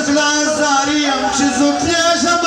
دزلا زاریم چې زو کېږم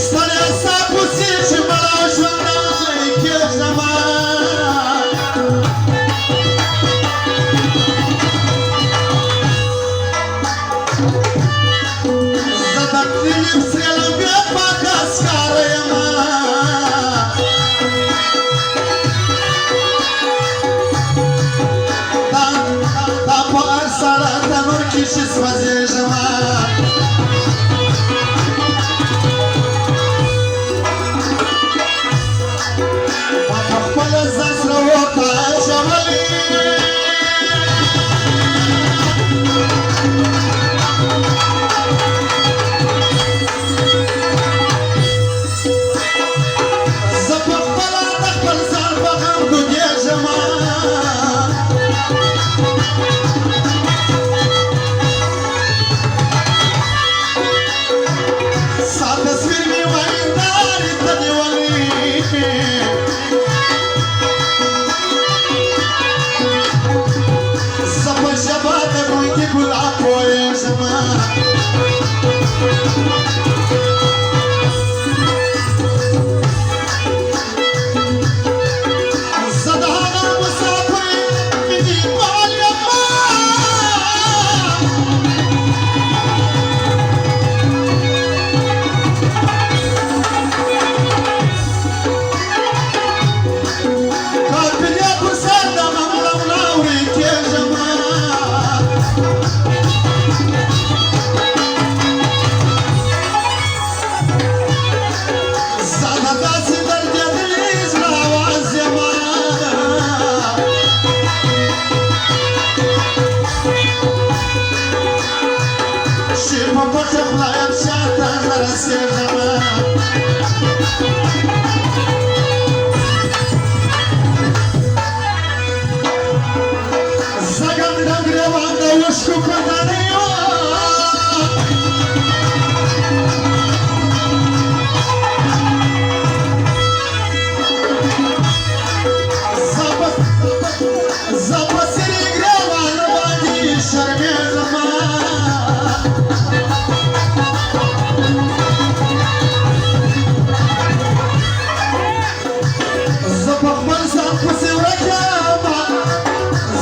ستړی سا کوڅې چې مړه ژوندی کېږم زه د فلم سیلم بیا پاکه ښکاره یم دا په هر سړه تنور کې چې سوځېږم ما په خپله ځان سره وکړه اچولې زه په خپله د خپل ځان په غم ډوبېږم ستا تصویر مې وایندارې ته نیولی زه په ژبه د ګونګي ګلاب پوهېږم زه د هغه مسافر مینهوال یم قافلې پر سر د غم لولاورې کېږم زه د داسې دردېدلي زړه آواز یم چې په پټه خوله یم شاته نه رسېږم زګم ډنګ روان د اوښکو په دانیو زه په سرې ګریوانو باندې شرمېږم زه په خپل ځان پسې ورک یم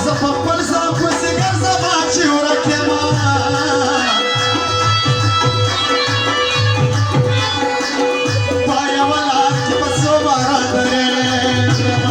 زه په خپل ځان پسې ګرځم چې ورک یم په یوه لار کې په څو باران درېږم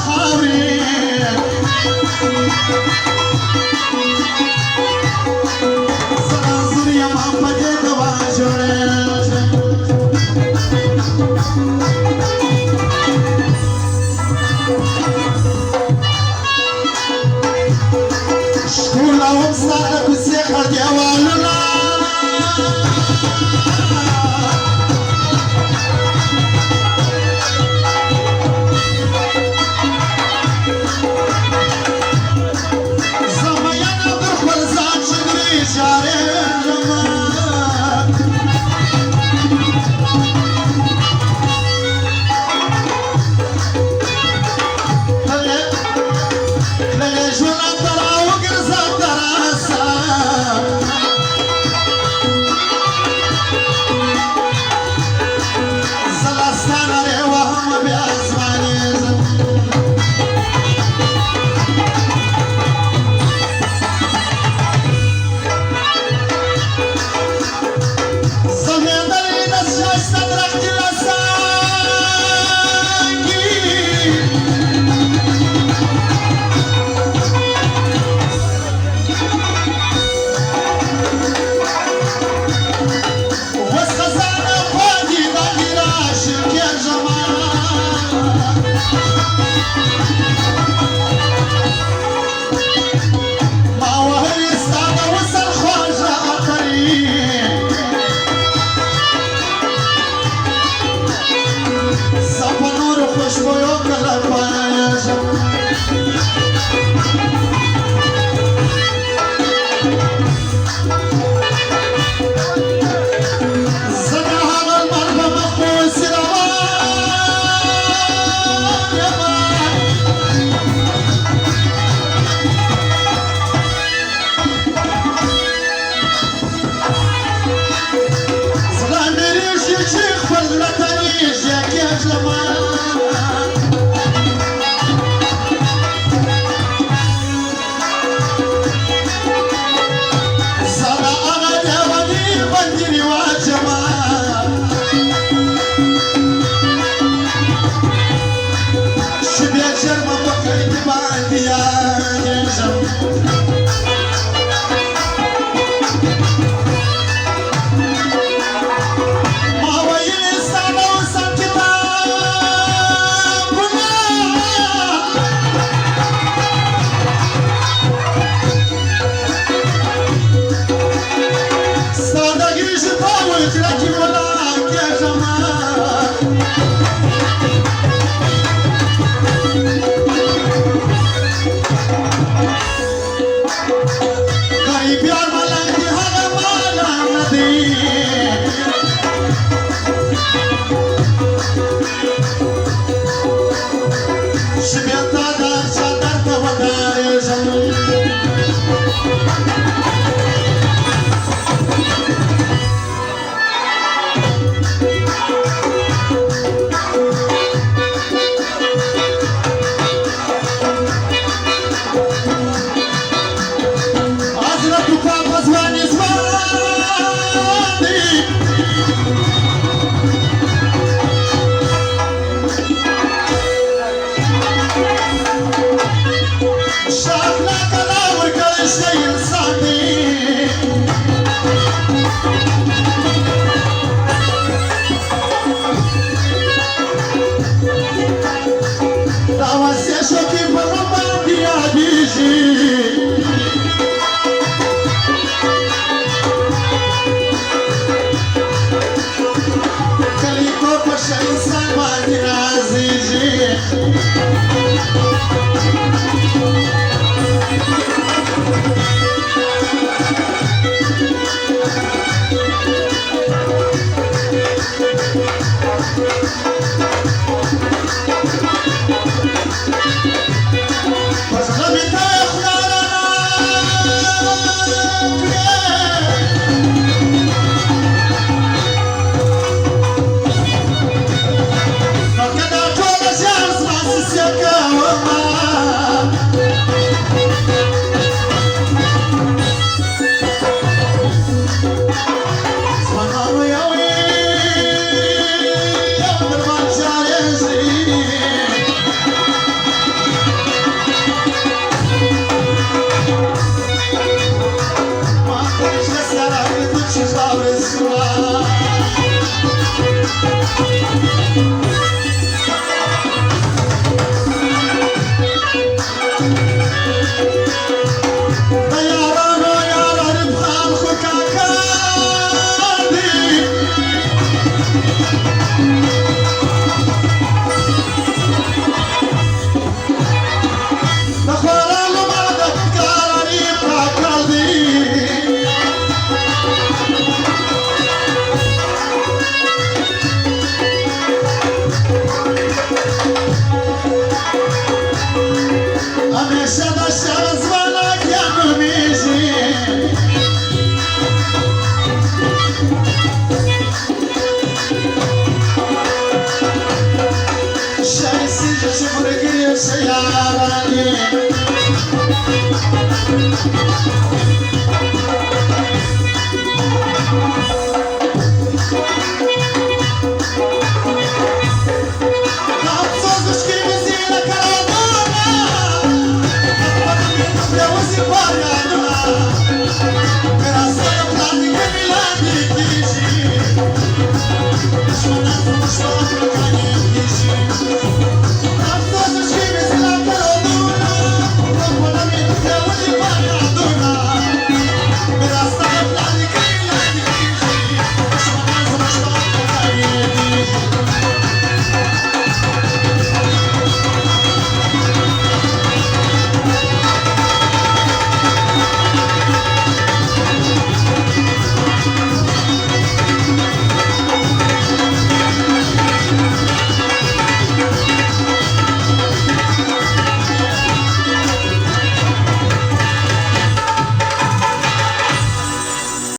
خاورې ستاره کوڅې خړ دیوالونه زه میینه پر خپل ځان چې درې ژاړېږم